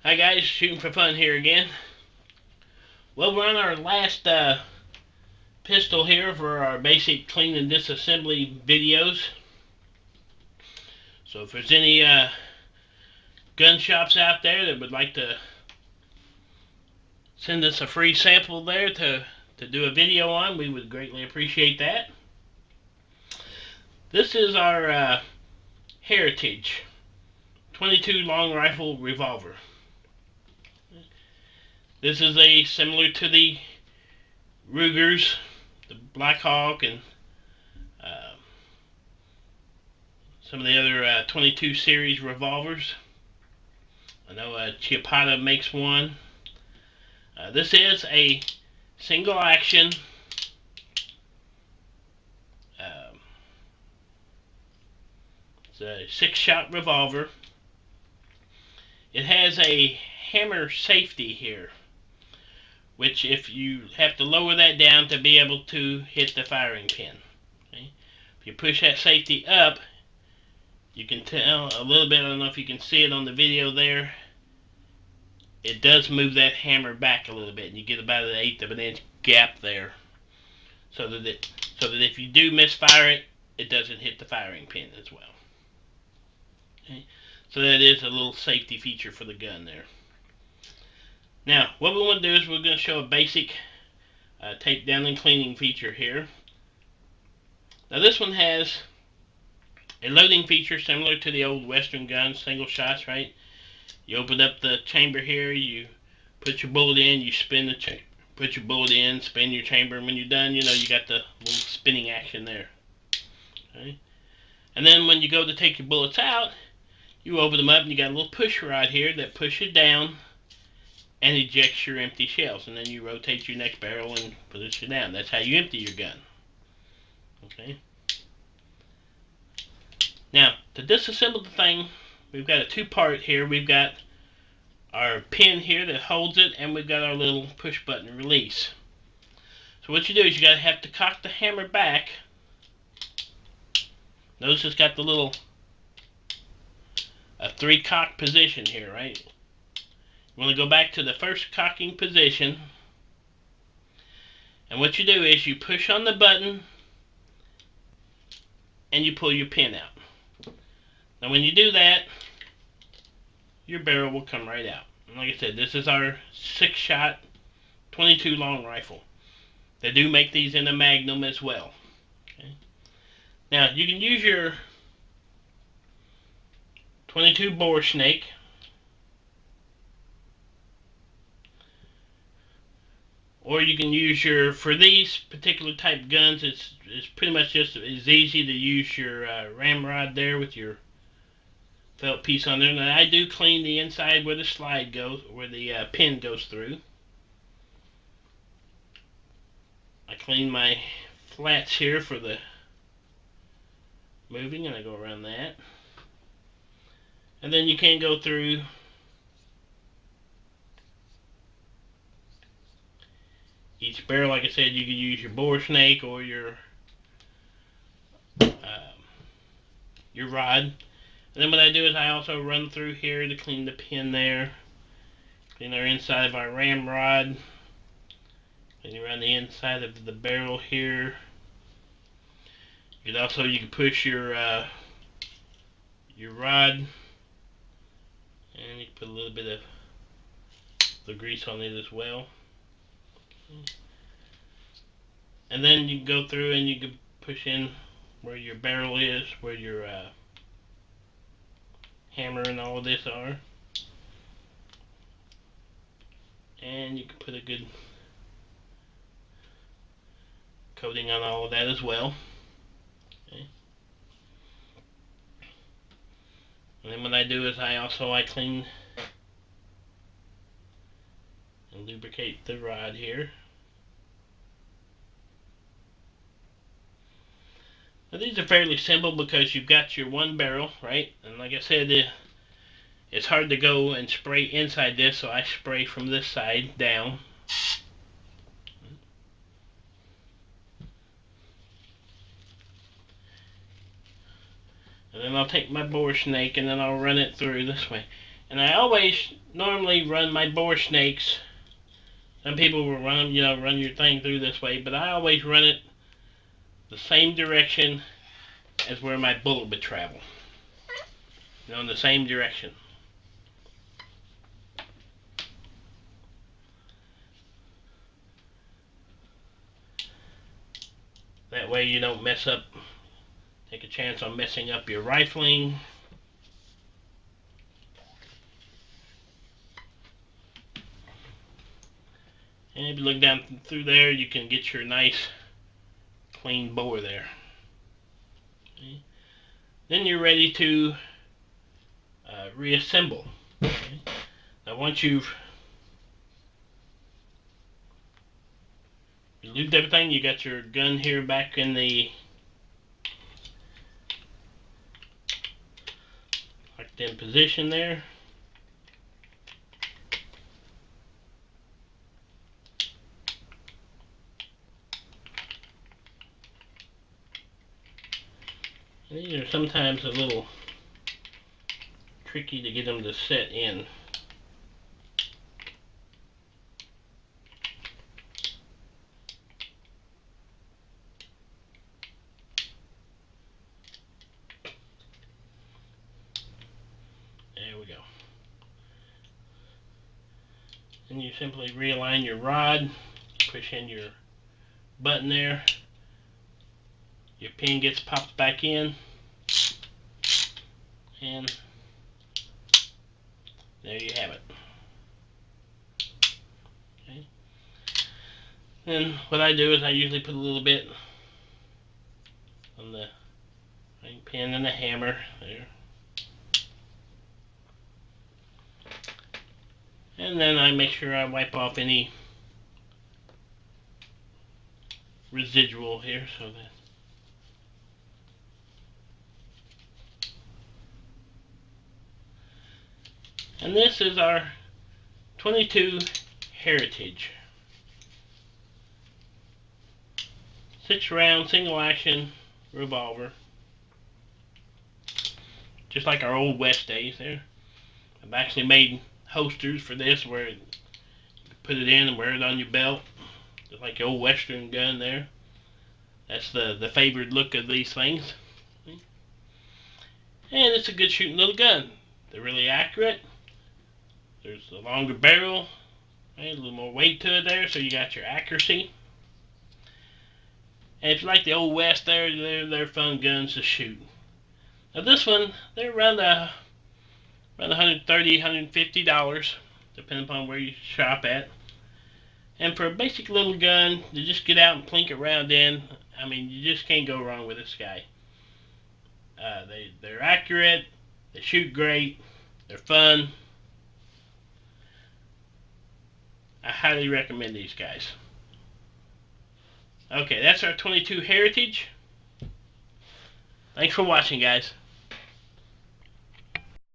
Hi guys, shooting for fun here again. Well, we're on our last pistol here for our basic clean and disassembly videos. So if there's any gun shops out there that would like to send us a free sample there to do a video on, we would greatly appreciate that. This is our Heritage 22 long rifle revolver. This is similar to the Rugers, the Black Hawk, and some of the other 22 series revolvers. I know Chiapata makes one. This is a single action it's a 6-shot revolver. It has a hammer safety here, which if you have to lower that down to be able to hit the firing pin. Okay? If you push that safety up, you can tell a little bit, I don't know if you can see it on the video there, it does move that hammer back a little bit, and you get about 1/8 of an inch gap there, so that if you do misfire it, it doesn't hit the firing pin as well. Okay? So that is a little safety feature for the gun there. Now, what we want to do is we're going to show a basic takedown and cleaning feature here. Now this one has a loading feature similar to the old Western guns, single shots, right? You open up the chamber here, you put your bullet in, you spin the chamber, put your bullet in, spin your chamber, and when you're done, you know, you got the little spinning action there. Okay? And then when you go to take your bullets out, you open them up and you got a little push rod here that pushes down and ejects your empty shells, and then you rotate your next barrel and push it down. That's how you empty your gun. Okay. Now, to disassemble the thing, we've got a two-part here. We've got our pin here that holds it, and we've got our little push button release. So what you do is you gotta have to cock the hammer back. Notice it's got the little 3-cock position here, right? You want to go back to the first cocking position, and what you do is you push on the button and you pull your pin out. Now when you do that, your barrel will come right out. And like I said, this is our 6-shot 22 long rifle. They do make these in a Magnum as well. Okay. Now you can use your 22 bore snake, or you can use your, for these particular type guns, it's pretty much just as easy to use your ramrod there with your felt piece on there. Now I do clean the inside where the slide goes, where the pin goes through. I clean my flats here for the moving, and I go around that. And then you can go through each barrel. Like I said, you can use your bore snake or your rod. And then what I do is I also run through here to clean the pin there, clean our inside of our ramrod, clean around the inside of the barrel here. You can push your rod, and you can put a little bit of the grease on it as well. And then you can go through and you can push in where your barrel is, where your hammer and all of this are. And you can put a good coating on all of that as well. Okay. And then what I do is I clean and lubricate the rod here. Now these are fairly simple because you've got your one barrel, right? And like I said, it's hard to go and spray inside this, so I spray from this side down. And then I'll take my bore snake and then I'll run it through this way. And I always normally run my bore snakes. Some people will run them, run your thing through this way, but I always run it the same direction as where my bullet would travel. In the same direction. That way you don't take a chance on messing up your rifling. And if you look down through there, you can get your nice clean bore there. Okay. Then you're ready to reassemble. Okay. Now once you've lubed everything, you got your gun here back in the locked in position there. And these are sometimes a little tricky to get them to set in. There we go. Then you simply realign your rod, push in your button there, your pin gets popped back in, and there you have it. Okay. Then what I do is I usually put a little bit on the pin and the hammer there. And then I make sure I wipe off any residual here so that and this is our 22 Heritage 6-round single action revolver, just like our old West days there. I've actually made holsters for this where you put it in and wear it on your belt, just like the old Western gun there. That's the favored look of these things. And it's a good shooting little gun. They're really accurate. There's a longer barrel, a little more weight to it there, so you got your accuracy. And if you like the old West there, they're fun guns to shoot. Now this one, they're around $130, $150, depending upon where you shop at. And for a basic little gun to just get out and plink around in, I mean, you just can't go wrong with this guy. They're accurate, they shoot great, they're fun. I highly recommend these guys. Okay, that's our 22 Heritage. Thanks for watching, guys.